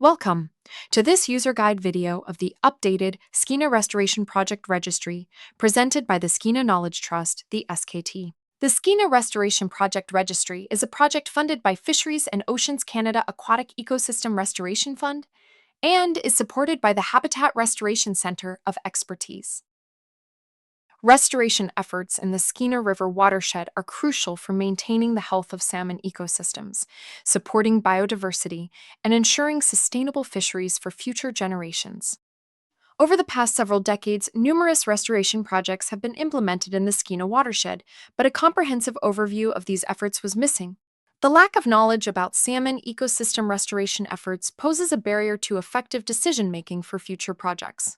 Welcome to this user guide video of the updated Skeena Restoration Project Registry presented by the Skeena Knowledge Trust, the SKT. The Skeena Restoration Project Registry is a project funded by Fisheries and Oceans Canada Aquatic Ecosystem Restoration Fund and is supported by the Habitat Restoration Centre of Expertise. Restoration efforts in the Skeena River watershed are crucial for maintaining the health of salmon ecosystems, supporting biodiversity, and ensuring sustainable fisheries for future generations. Over the past several decades, numerous restoration projects have been implemented in the Skeena watershed, but a comprehensive overview of these efforts was missing. The lack of knowledge about salmon ecosystem restoration efforts poses a barrier to effective decision-making for future projects.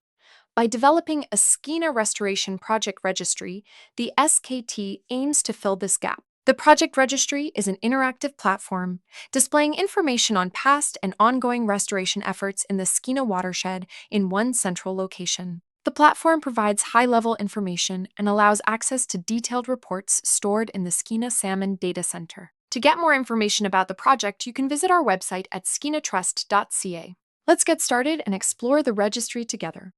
By developing a Skeena Restoration Project Registry, the SKT aims to fill this gap. The project registry is an interactive platform displaying information on past and ongoing restoration efforts in the Skeena watershed in one central location. The platform provides high-level information and allows access to detailed reports stored in the Skeena Salmon Data Center. To get more information about the project, you can visit our website at skeenatrust.ca. Let's get started and explore the registry together.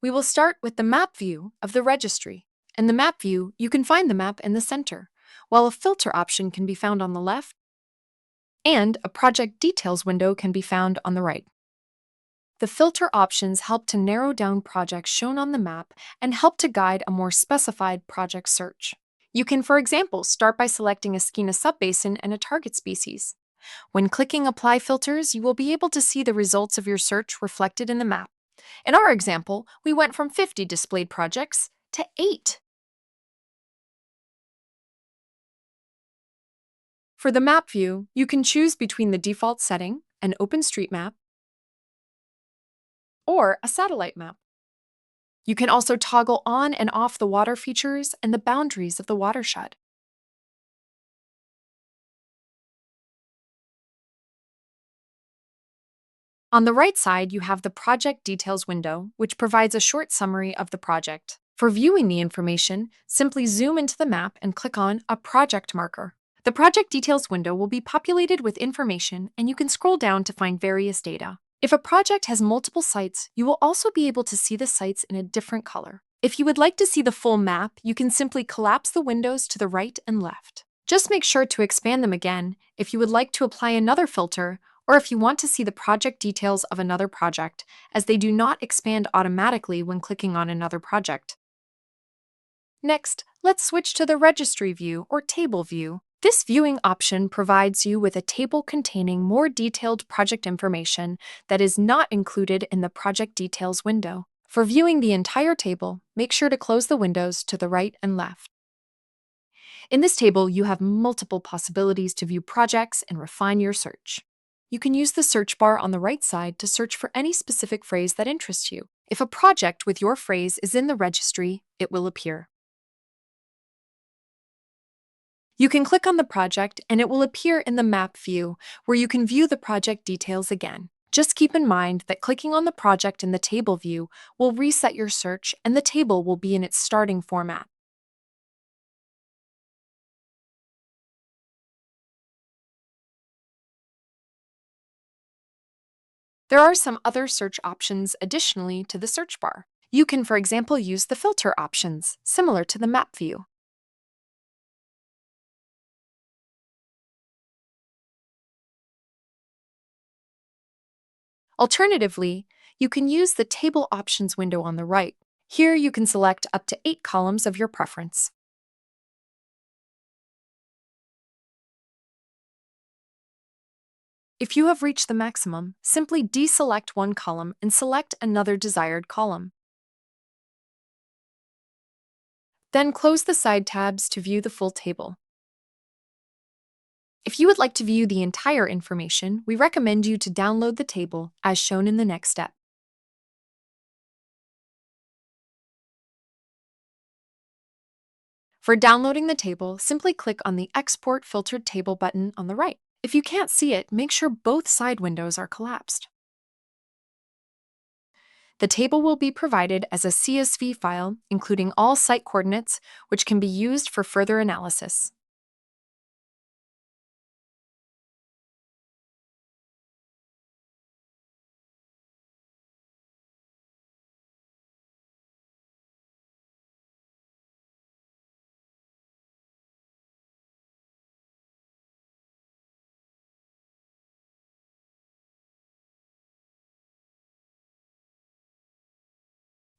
We will start with the map view of the registry. In the map view, you can find the map in the center, while a filter option can be found on the left, and a project details window can be found on the right. The filter options help to narrow down projects shown on the map and help to guide a more specified project search. You can, for example, start by selecting a Skeena subbasin and a target species. When clicking Apply Filters, you will be able to see the results of your search reflected in the map. In our example, we went from 50 displayed projects to 8. For the map view, you can choose between the default setting, an OpenStreetMap, or a satellite map. You can also toggle on and off the water features and the boundaries of the watershed. On the right side, you have the Project Details window, which provides a short summary of the project. For viewing the information, simply zoom into the map and click on a project marker. The Project Details window will be populated with information, and you can scroll down to find various data. If a project has multiple sites, you will also be able to see the sites in a different color. If you would like to see the full map, you can simply collapse the windows to the right and left. Just make sure to expand them again if you would like to apply another filter, or if you want to see the project details of another project, as they do not expand automatically when clicking on another project. Next, let's switch to the registry view or table view. This viewing option provides you with a table containing more detailed project information that is not included in the project details window. For viewing the entire table, make sure to close the windows to the right and left. In this table, you have multiple possibilities to view projects and refine your search. You can use the search bar on the right side to search for any specific phrase that interests you. If a project with your phrase is in the registry, it will appear. You can click on the project and it will appear in the map view, where you can view the project details again. Just keep in mind that clicking on the project in the table view will reset your search and the table will be in its starting format. There are some other search options additionally to the search bar. You can, for example, use the filter options, similar to the map view. Alternatively, you can use the Table Options window on the right. Here you can select up to 8 columns of your preference. If you have reached the maximum, simply deselect one column and select another desired column. Then close the side tabs to view the full table. If you would like to view the entire information, we recommend you to download the table as shown in the next step. For downloading the table, simply click on the Export Filtered Table button on the right. If you can't see it, make sure both side windows are collapsed. The table will be provided as a CSV file, including all site coordinates, which can be used for further analysis.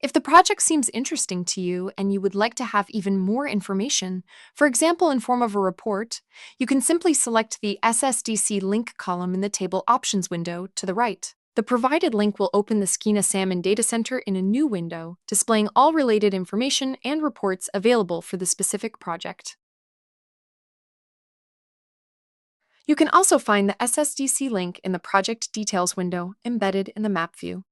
If the project seems interesting to you and you would like to have even more information, for example in form of a report, you can simply select the SSDC link column in the Table Options window to the right. The provided link will open the Skeena Salmon Data Center in a new window, displaying all related information and reports available for the specific project. You can also find the SSDC link in the Project Details window embedded in the map view.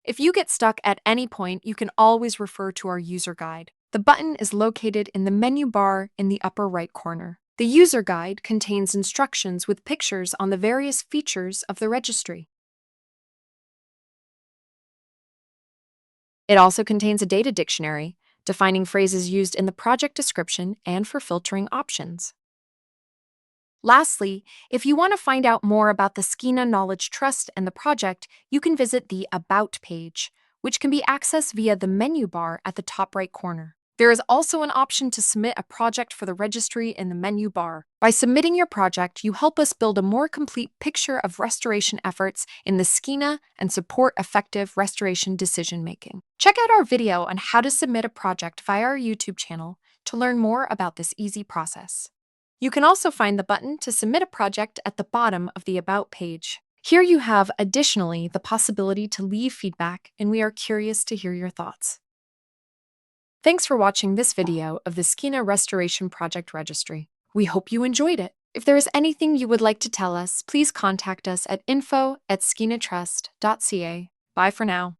If you get stuck at any point, you can always refer to our user guide. The button is located in the menu bar in the upper right corner. The user guide contains instructions with pictures on the various features of the registry. It also contains a data dictionary, defining phrases used in the project description and for filtering options. Lastly, if you want to find out more about the Skeena Knowledge Trust and the project, you can visit the About page, which can be accessed via the menu bar at the top right corner. There is also an option to submit a project for the registry in the menu bar. By submitting your project, you help us build a more complete picture of restoration efforts in the Skeena and support effective restoration decision-making. Check out our video on how to submit a project via our YouTube channel to learn more about this easy process. You can also find the button to submit a project at the bottom of the About page. Here you have additionally the possibility to leave feedback, and we are curious to hear your thoughts. Thanks for watching this video of the Skeena Restoration Project Registry. We hope you enjoyed it. If there is anything you would like to tell us, please contact us at info@skeenatrust.ca. Bye for now.